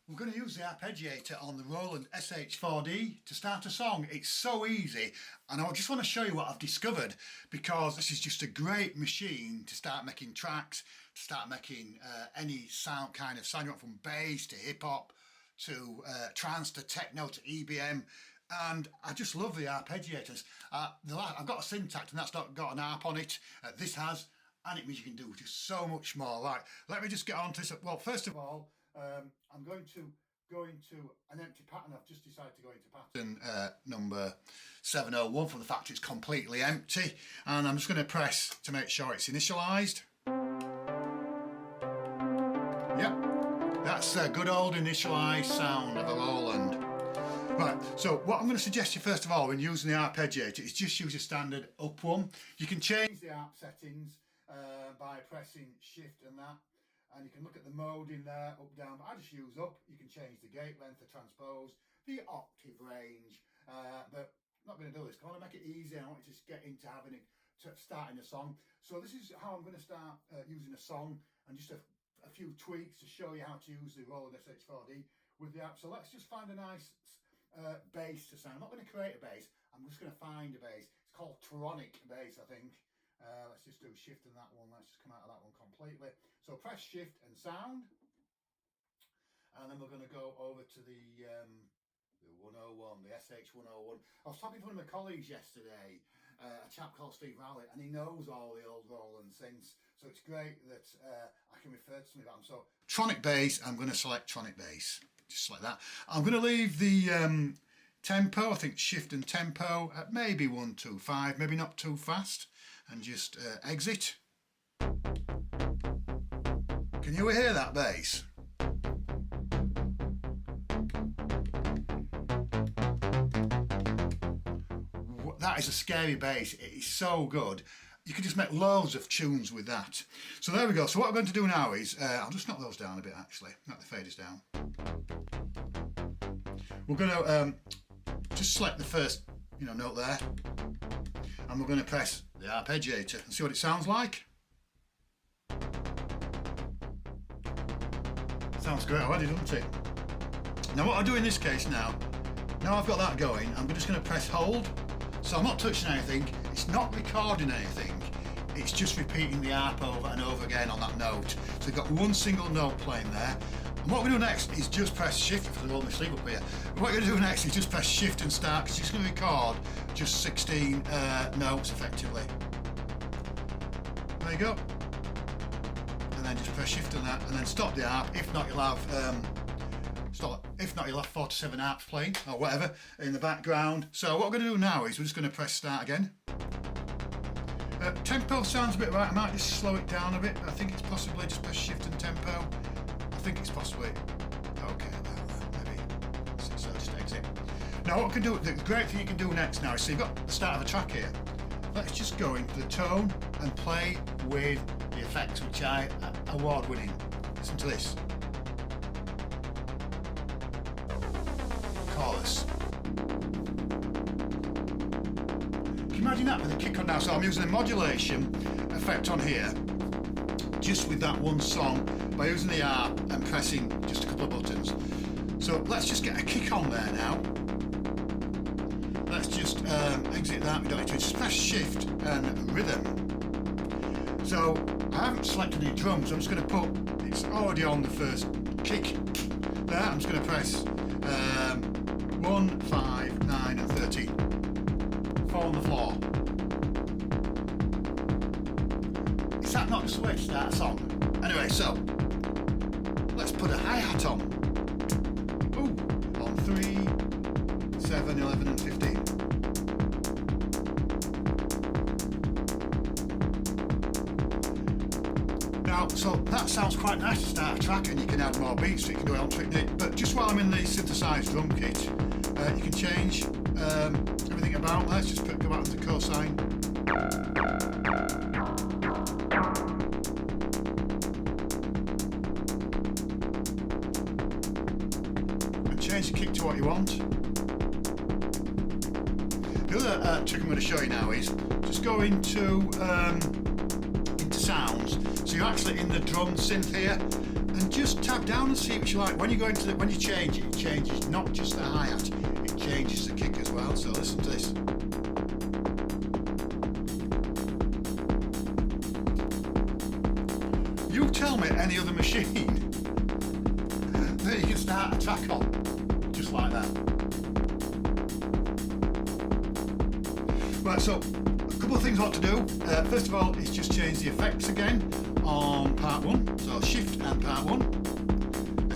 We're going to use the arpeggiator on the Roland SH-4D to start a song. It's so easy, and I just want to show you what I've discovered, because this is just a great machine to start making tracks, to start making any kind of sound you want, from bass to hip hop to trance to techno to EBM. And I just love the arpeggiators. I've got a syntax and that's not got an arp on it. This has, and it means you can do just so much more. Right, let me just get on to this. Well, first of all, I'm going to go into an empty pattern. I've just decided to go into pattern number 701 from the fact it's completely empty, and I'm just going to press to make sure it's initialized. Yep, that's a good old initialized sound of a Roland. Right, so what I'm going to suggest you first of all when using the arpeggiator is just use a standard up one. You can change the arp settings by pressing shift and that. And you can look at the mode in there, up, down. But I just use up. You can change the gate length, the transpose, the octave range. But I'm not going to do this. I want to make it easy. I want you to get into having it, starting a song. So this is how I'm going to start using a song, and just a few tweaks to show you how to use the Roland SH-4D with the app. So let's just find a nice bass to sound. I'm not going to create a bass. I'm just going to find a bass. It's called tronic bass, I think. Let's just do shift and that one. Let's just come out of that one completely. So press shift and sound, and then we're going to go over to the 101, the SH-101. I was talking to one of my colleagues yesterday, a chap called Steve Rowley, and he knows all the old Roland synths, so it's great that I can refer to some of them. So tronic bass, I'm going to select tronic bass, just like that. I'm going to leave the tempo, I think shift and tempo at maybe 125, maybe not too fast, and just exit. Can you hear that bass? That is a scary bass. It is so good. You can just make loads of tunes with that. So there we go. So what I'm going to do now is, I'll just knock those down a bit actually, knock the faders down. We're going to just select the first note there, and we're going to press the arpeggiator and see what it sounds like. Sounds great already, doesn't it? Now what I do in this case now I've got that going, I'm just going to press hold. So I'm not touching anything, it's not recording anything, it's just repeating the arp over and over again on that note. So you've got one single note playing there. And what we do next is just press shift, if I roll my sleeve up here. What you're going to do next is just press shift and start, because it's going to record just 16 notes effectively. There you go. And then just press shift on that, and then stop the arp. If not, you'll have 4 to 7 arps playing or whatever in the background. So what we're going to do now is we're just going to press start again. Tempo sounds a bit right. I might just slow it down a bit, but I think it's possibly just press shift and tempo. I think it's possibly okay. Maybe so. Just exit. Now what we can do, the great thing you can do next now is, so you've got the start of a track here. Let's just go into the tone and play with the effects, which I award-winning. Listen to this. Chorus. Can you imagine that with a kick on now? So I'm using a modulation effect on here, just with that one song, by using the arp and pressing just a couple of buttons. So let's just get a kick on there now. Let's just exit that. We don't need to just press shift and rhythm. So I haven't selected any drums, so I'm just going to put, it's already on the first kick there. I'm just going to press 1, 5, 9 and 13. 4 on the floor. Is that not just a way to start a song? Anyway, so let's put a hi-hat on. Ooh, on 3, 7, 11 and 15. Now, so that sounds quite nice to start a track, and you can add more beats, so you can do it on trick. But just while I'm in the synthesized drum kit, you can change everything about. Let's just go back to cosine. And change the kick to what you want. The other trick I'm going to show you now is just go into sounds. So you're actually in the drum synth here, and just tap down and see what you like. When you go into when you change it, it changes not just the hi-hat, it changes the kick as well. So listen to this. You tell me any other machine that you can start a track on just like that. Right, so a couple of things I want to do. First of all, is just change the effects again on part 1. So shift and part 1.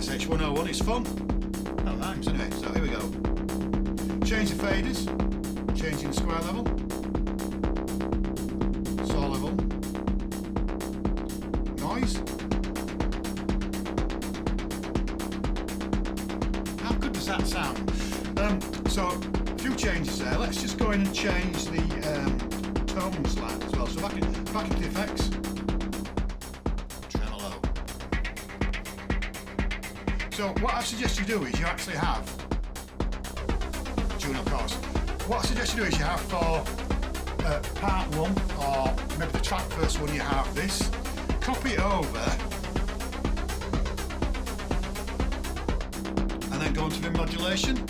SH-101 is fun. That rhymes anyway, so here we go. Change the faders, changing the square level, saw level, noise. How good does that sound? So a few changes there. Let's just go in and change the tone slider as well. So back into the effects. Tremolo. So what I suggest you do is you actually have tune of course. What I suggest you do is you have for part 1 or maybe the track first one, you have this. Copy it over and then go into the modulation,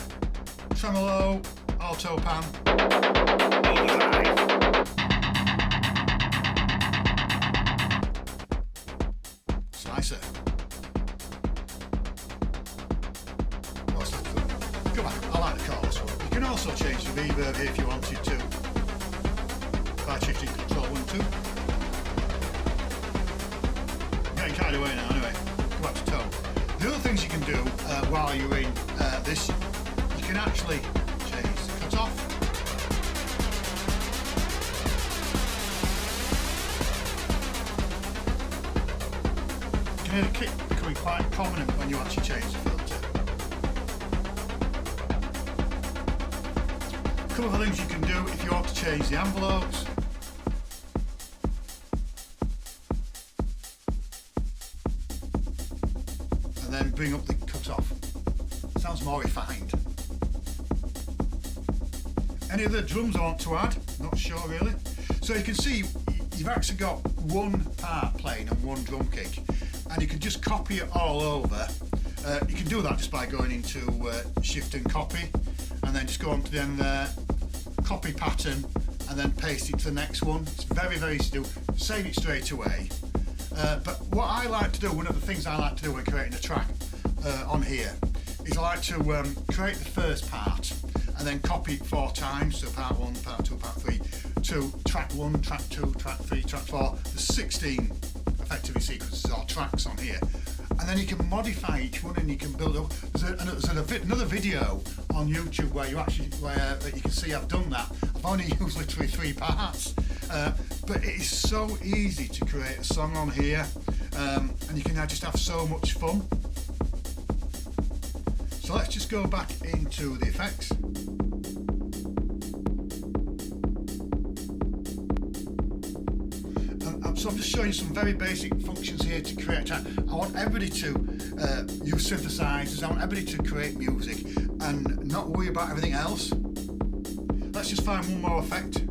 tremolo, auto pan, overdrive. Slicer. What's that for? Come on, I like the chorus one. You can also change the reverb here if you wanted to by shifting control 1 2. Getting carried away now anyway. Go back to tone. The other things you can do while you're in this, you can actually change the cut off. You can hear the kick becoming quite prominent when you actually change the filter. A couple of things you can do if you want to change the envelopes. And then bring up the cut-off. Sounds more refined. Any other drums I want to add? Not sure really. So you can see you've actually got one part playing and one drum kick, and you can just copy it all over. You can do that just by going into shift and copy, and then just go on to the copy pattern and then paste it to the next one. It's very, very easy to do. Save it straight away. But what I like to do, one of the things I like to do when creating a track on here, is I like to create the first part and then copy it 4 times, so part 1, part 2, part 3, to track 1, track 2, track 3, track 4. There's 16 effectively sequences or tracks on here. And then you can modify each one and you can build up. There's another video on YouTube where you can see I've done that. I've only used literally 3 parts. But it is so easy to create a song on here, and you can now just have so much fun. So let's just go back into the effects. So I'm just showing you some very basic functions here to create a track. I want everybody to use synthesizers, I want everybody to create music and not worry about everything else. Let's just find one more effect.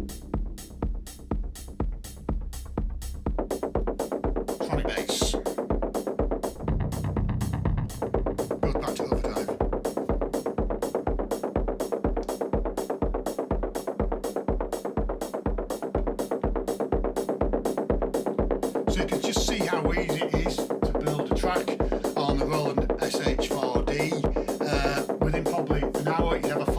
Tronic bass. Goes back to overdrive. So you can just see how easy it is to build a track on the Roland SH-4D. Within probably an hour you'd have a